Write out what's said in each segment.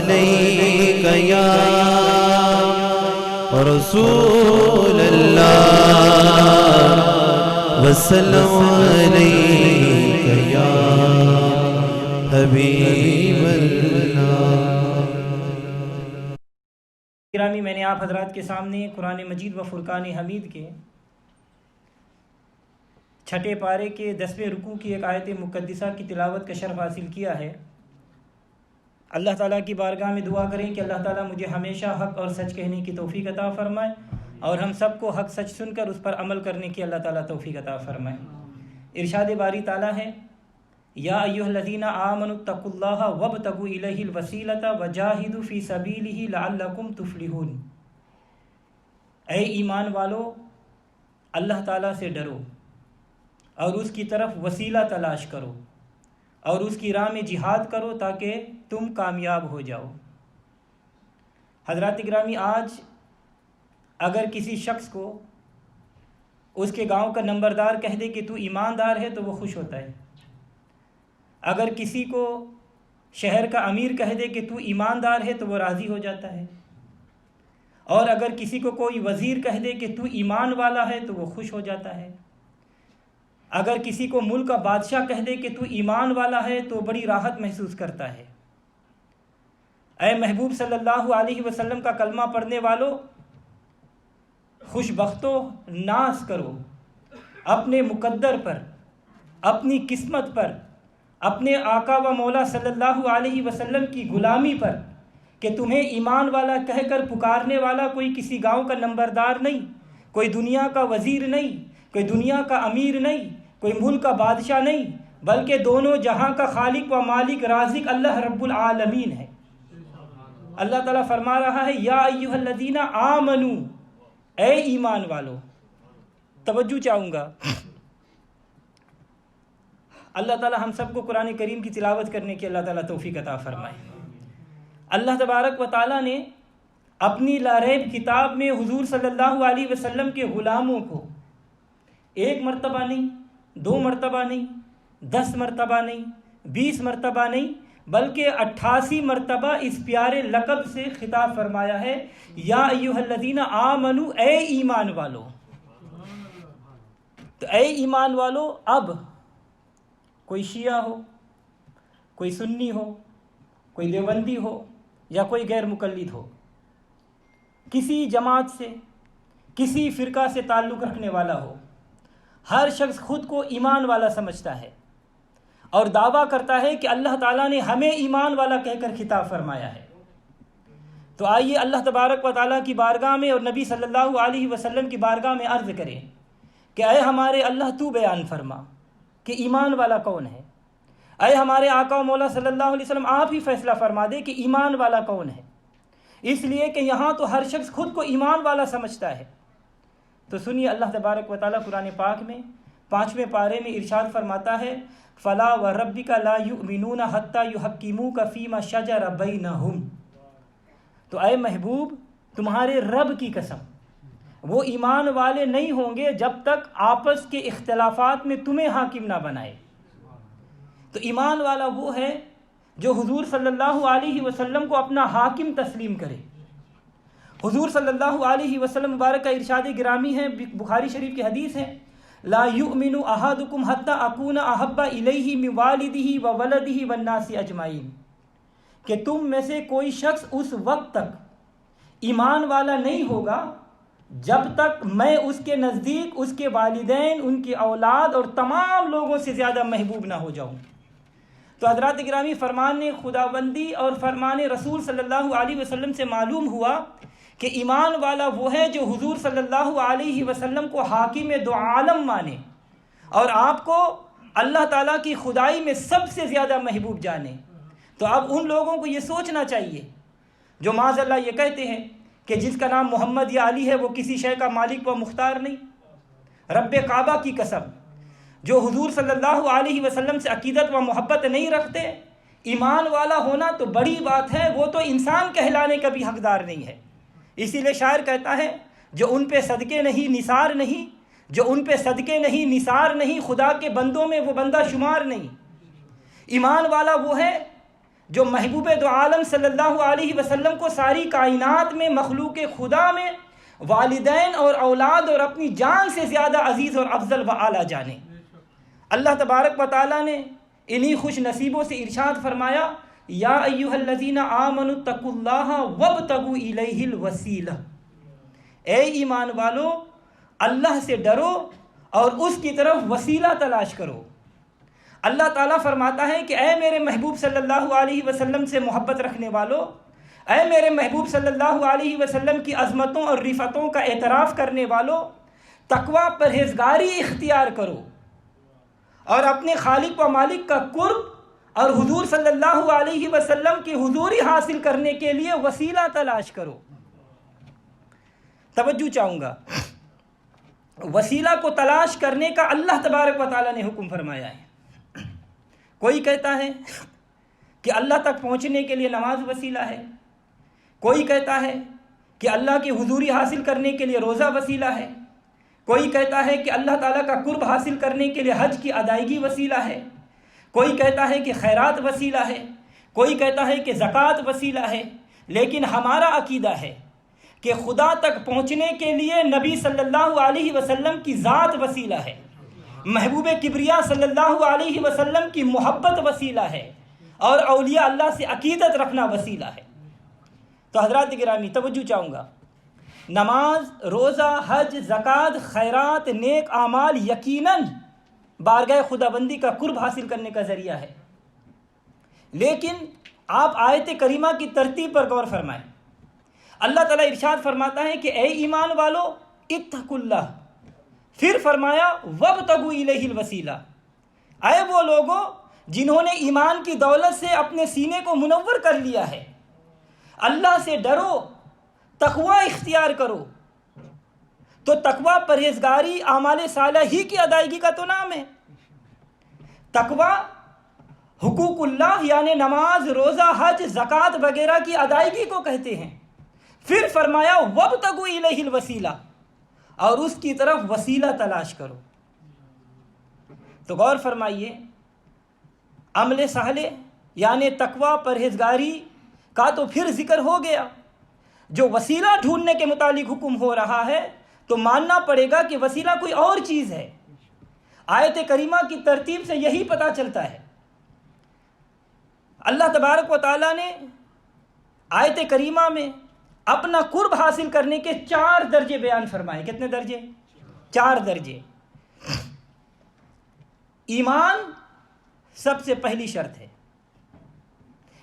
علیک یا رسول اللہ وسلم علیک یا حبیب اللہ۔ گرامی، میں نے آپ حضرات کے سامنے قرآن مجید و فرقان حمید کے چھٹے پارے کے 10ویں رکوع کی ایک آیت مقدسہ کی تلاوت کا شرف حاصل کیا ہے۔ اللہ تعالیٰ کی بارگاہ میں دعا کریں کہ اللہ تعالیٰ مجھے ہمیشہ حق اور سچ کہنے کی توفیق عطا فرمائے، اور ہم سب کو حق سچ سن کر اس پر عمل کرنے کی اللہ تعالیٰ توفیق عطا فرمائے۔ ارشاد باری تعالیٰ ہے، یا ایھا الذین آمنوا اتقوا اللہ وابتغوا الیہ الوسیلۃ وجاہدوا فی سبیلہ لعلکم تفلحون۔ اے ایمان والو، اللہ تعالیٰ سے ڈرو اور اس کی طرف وسیلہ تلاش کرو اور اس کی راہ میں جہاد کرو تاکہ تم کامیاب ہو جاؤ۔ حضرات گرامی، آج اگر کسی شخص کو اس کے گاؤں کا نمبردار کہہ دے کہ تو ایماندار ہے تو وہ خوش ہوتا ہے۔ اگر کسی کو شہر کا امیر کہہ دے کہ تو ایماندار ہے تو وہ راضی ہو جاتا ہے، اور اگر کسی کو کوئی وزیر کہہ دے کہ تو ایمان والا ہے تو وہ خوش ہو جاتا ہے۔ اگر کسی کو ملک کا بادشاہ کہہ دے کہ تو ایمان والا ہے تو بڑی راحت محسوس کرتا ہے۔ اے محبوب صلی اللہ علیہ وسلم کا کلمہ پڑھنے والو، خوش بختو، ناز کرو اپنے مقدر پر، اپنی قسمت پر، اپنے آقا و مولا صلی اللہ علیہ وسلم کی غلامی پر کہ تمہیں ایمان والا کہہ کر پکارنے والا کوئی کسی گاؤں کا نمبردار نہیں، کوئی دنیا کا وزیر نہیں، کوئی دنیا کا امیر نہیں، کوئی ملک کا بادشاہ نہیں، بلکہ دونوں جہاں کا خالق و مالک رازق اللہ رب العالمین ہے۔ اللہ تعالیٰ فرما رہا ہے، یا ایھا الذین آمنو، اے ایمان والو۔ توجہ چاہوں گا، اللہ تعالیٰ ہم سب کو قرآن کریم کی تلاوت کرنے کی اللہ تعالیٰ توفیق عطا فرمائے۔ اللہ تبارک و تعالیٰ نے اپنی لا ریب کتاب میں حضور صلی اللہ علیہ وسلم کے غلاموں کو 1 مرتبہ نہیں، 2 مرتبہ نہیں، 10 مرتبہ نہیں، 20 مرتبہ نہیں، بلکہ 88 مرتبہ اس پیارے لقب سے خطاب فرمایا ہے، یا ایھا الذین آمنو، اے ایمان والو۔ تو اے ایمان والو، اب کوئی شیعہ ہو، کوئی سنی ہو، کوئی دیوبندی ہو یا کوئی غیر مقلد ہو، کسی جماعت سے، کسی فرقہ سے تعلق رکھنے والا ہو، ہر شخص خود کو ایمان والا سمجھتا ہے اور دعویٰ کرتا ہے کہ اللہ تعالیٰ نے ہمیں ایمان والا کہہ کر خطاب فرمایا ہے۔ تو آئیے اللہ تبارک و تعالیٰ کی بارگاہ میں اور نبی صلی اللہ علیہ وسلم کی بارگاہ میں عرض کریں کہ اے ہمارے اللہ، تو بیان فرما کہ ایمان والا کون ہے۔ اے ہمارے آقا و مولا صلی اللہ علیہ وسلم، آپ ہی فیصلہ فرما دے کہ ایمان والا کون ہے، اس لیے کہ یہاں تو ہر شخص خود کو ایمان والا سمجھتا ہے۔ تو سنیے، اللہ تبارک و تعالیٰ قرآن پاک میں 5ویں پارے میں ارشاد فرماتا ہے، فَلَا وَرَبِّكَ لَا يُؤْمِنُونَ حَتَّى يُحَكِّمُوكَ فِي مَا شَجَرَ بَيْنَهُمْ۔ تو اے محبوب، تمہارے رب کی قسم، وہ ایمان والے نہیں ہوں گے جب تک آپس کے اختلافات میں تمہیں حاکم نہ بنائے۔ تو ایمان والا وہ ہے جو حضور صلی اللہ علیہ وسلم کو اپنا حاکم تسلیم کرے۔ حضور صلی اللہ علیہ وسلم مبارک کا ارشاد گرامی ہے، بخاری شریف کی حدیث ہے، لا یؤمن احدکم حتی اکون احب الیہ من والدہ وولدہ والناس اجمعین، کہ تم میں سے کوئی شخص اس وقت تک ایمان والا نہیں ہوگا جب تک میں اس کے نزدیک اس کے والدین، ان کی اولاد اور تمام لوگوں سے زیادہ محبوب نہ ہو جاؤں۔ تو حضرات گرامی، فرمان خداوندی اور فرمان رسول صلی اللہ علیہ وسلم سے معلوم ہوا کہ ایمان والا وہ ہے جو حضور صلی اللہ علیہ وسلم کو حاکم دو عالم مانے اور آپ کو اللہ تعالیٰ کی خدائی میں سب سے زیادہ محبوب جانے۔ تو اب ان لوگوں کو یہ سوچنا چاہیے جو معاذ اللہ یہ کہتے ہیں کہ جس کا نام محمد یا علی ہے وہ کسی شے کا مالک و مختار نہیں۔ رب کعبہ کی قسم، جو حضور صلی اللہ علیہ وسلم سے عقیدت و محبت نہیں رکھتے، ایمان والا ہونا تو بڑی بات ہے، وہ تو انسان کہلانے کا بھی حقدار نہیں ہے۔ اسی لیے شاعر کہتا ہے، جو ان پہ صدقے نہیں نثار نہیں، جو ان پہ صدقے نہیں نثار نہیں، خدا کے بندوں میں وہ بندہ شمار نہیں۔ ایمان والا وہ ہے جو محبوب دو عالم صلی اللہ علیہ وسلم کو ساری کائنات میں مخلوق خدا میں والدین اور اولاد اور اپنی جان سے زیادہ عزیز اور افضل و اعلیٰ جانے. اللہ تبارک و تعالیٰ نے انہی خوش نصیبوں سے ارشاد فرمایا یا ایھا الذین آمنوا اتقوا اللہ وابتغوا الیہ الوسیلہ. اے ایمان والو اللہ سے ڈرو اور اس کی طرف وسیلہ تلاش کرو. اللہ تعالیٰ فرماتا ہے کہ اے میرے محبوب صلی اللہ علیہ وسلم سے محبت رکھنے والو، اے میرے محبوب صلی اللہ علیہ وسلم کی عظمتوں اور رفتوں کا اعتراف کرنے والو، تقوی پرہیزگاری اختیار کرو اور اپنے خالق و مالک کا قرب اور حضور صلی اللہ علیہ وسلم کی حضوری حاصل کرنے کے لیے وسیلہ تلاش کرو. توجہ چاہوں گا، وسیلہ کو تلاش کرنے کا اللہ تبارک و تعالیٰ نے حکم فرمایا ہے. کوئی کہتا ہے کہ اللہ تک پہنچنے کے لیے نماز وسیلہ ہے، کوئی کہتا ہے کہ اللہ کی حضوری حاصل کرنے کے لیے روزہ وسیلہ ہے، کوئی کہتا ہے کہ اللہ تعالیٰ کا قرب حاصل کرنے کے لیے حج کی ادائیگی وسیلہ ہے، کوئی کہتا ہے کہ خیرات وسیلہ ہے، کوئی کہتا ہے کہ زکوٰۃ وسیلہ ہے. لیکن ہمارا عقیدہ ہے کہ خدا تک پہنچنے کے لیے نبی صلی اللہ علیہ وسلم کی ذات وسیلہ ہے، محبوب کبریا صلی اللہ علیہ وسلم کی محبت وسیلہ ہے، اور اولیاء اللہ سے عقیدت رکھنا وسیلہ ہے. تو حضرات گرامی توجہ چاہوں گا، نماز، روزہ، حج، زکوٰۃ، خیرات، نیک اعمال یقیناً بارگاہ خدا بندی کا قرب حاصل کرنے کا ذریعہ ہے. لیکن آپ آیت کریمہ کی ترتیب پر غور فرمائیں. اللہ تعالیٰ ارشاد فرماتا ہے کہ اے ایمان والو اتقوا اللہ، پھر فرمایا وابتغوا الیہ الوسیلہ. اے وہ لوگوں جنہوں نے ایمان کی دولت سے اپنے سینے کو منور کر لیا ہے، اللہ سے ڈرو، تقوی اختیار کرو. تو تقوی پرہیزگاری اعمال صالحہ ہی کی ادائیگی کا تو نام ہے. تقوی حقوق اللہ یعنی نماز، روزہ، حج، زکوٰۃ وغیرہ کی ادائیگی کو کہتے ہیں. پھر فرمایا وابتغوا الیہ الوسیلہ، اور اس کی طرف وسیلہ تلاش کرو. تو غور فرمائیے، عمل صالح یعنی تقوی پرہیزگاری کا تو پھر ذکر ہو گیا. جو وسیلہ ڈھونڈنے کے متعلق حکم ہو رہا ہے تو ماننا پڑے گا کہ وسیلہ کوئی اور چیز ہے. آیت کریمہ کی ترتیب سے یہی پتہ چلتا ہے. اللہ تبارک و تعالیٰ نے آیت کریمہ میں اپنا قرب حاصل کرنے کے 4 درجے بیان فرمائے. کتنے درجے؟ 4 درجے. ایمان سب سے پہلی شرط ہے،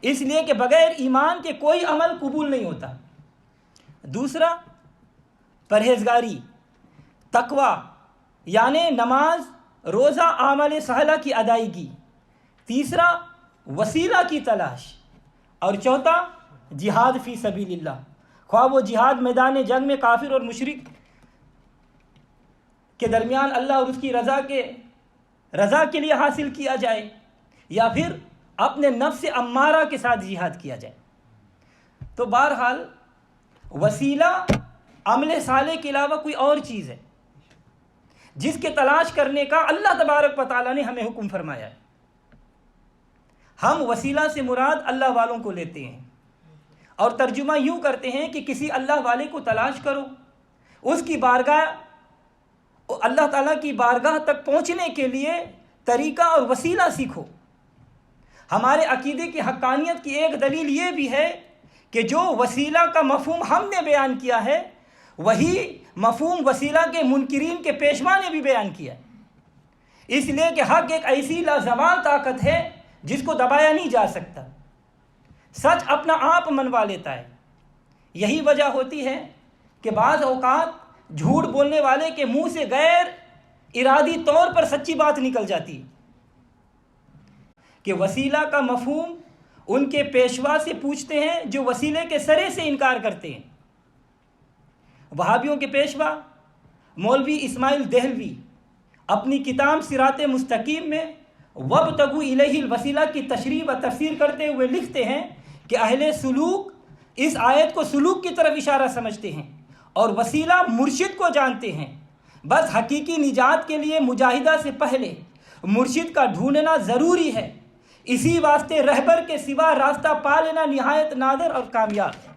اس لیے کہ بغیر ایمان کے کوئی عمل قبول نہیں ہوتا. دوسرا پرہیزگاری، تقوی یعنی نماز، روزہ، اعمال صالحہ کی ادائیگی. تیسرا وسیلہ کی تلاش. اور چوتھا جہاد فی سبیل اللہ، خواہ وہ جہاد میدان جنگ میں کافر اور مشرک کے درمیان اللہ اور اس کی رضا کے لیے حاصل کیا جائے، یا پھر اپنے نفس امارہ کے ساتھ جہاد کیا جائے. تو بہرحال وسیلہ عمل صالح کے علاوہ کوئی اور چیز ہے جس کے تلاش کرنے کا اللہ تبارک و تعالیٰ نے ہمیں حکم فرمایا ہے. ہم وسیلہ سے مراد اللہ والوں کو لیتے ہیں اور ترجمہ یوں کرتے ہیں کہ کسی اللہ والے کو تلاش کرو، اس کی بارگاہ، اللہ تعالیٰ کی بارگاہ تک پہنچنے کے لیے طریقہ اور وسیلہ سیکھو. ہمارے عقیدے کی حقانیت کی ایک دلیل یہ بھی ہے کہ جو وسیلہ کا مفہوم ہم نے بیان کیا ہے وہی مفہوم وسیلہ کے منکرین کے پیشوا نے بھی بیان کیا. اس لیے کہ حق ایک ایسی لازوال طاقت ہے جس کو دبایا نہیں جا سکتا. سچ اپنا آپ منوا لیتا ہے. یہی وجہ ہوتی ہے کہ بعض اوقات جھوٹ بولنے والے کے منہ سے غیر ارادی طور پر سچی بات نکل جاتی کہ وسیلہ کا مفہوم ان کے پیشوا سے پوچھتے ہیں جو وسیلے کے سرے سے انکار کرتے ہیں. وہابیوں کے پیشوا مولوی اسماعیل دہلوی اپنی کتاب صراط مستقیم میں وابتغوا الیہ الوسیلہ کی تشریح و تفسیر کرتے ہوئے لکھتے ہیں کہ اہل سلوک اس آیت کو سلوک کی طرف اشارہ سمجھتے ہیں اور وسیلہ مرشد کو جانتے ہیں. بس حقیقی نجات کے لیے مجاہدہ سے پہلے مرشد کا ڈھونڈنا ضروری ہے. اسی واسطے رہبر کے سوا راستہ پا لینا نہایت نادر اور کامیاب ہے۔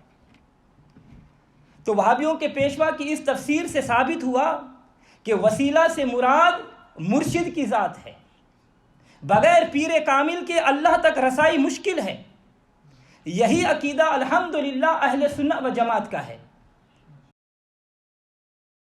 تو وہابیوں کے پیشوا کی اس تفسیر سے ثابت ہوا کہ وسیلہ سے مراد مرشد کی ذات ہے۔ بغیر پیر کامل کے اللہ تک رسائی مشکل ہے۔ یہی عقیدہ الحمدللہ اہل سنت و جماعت کا ہے۔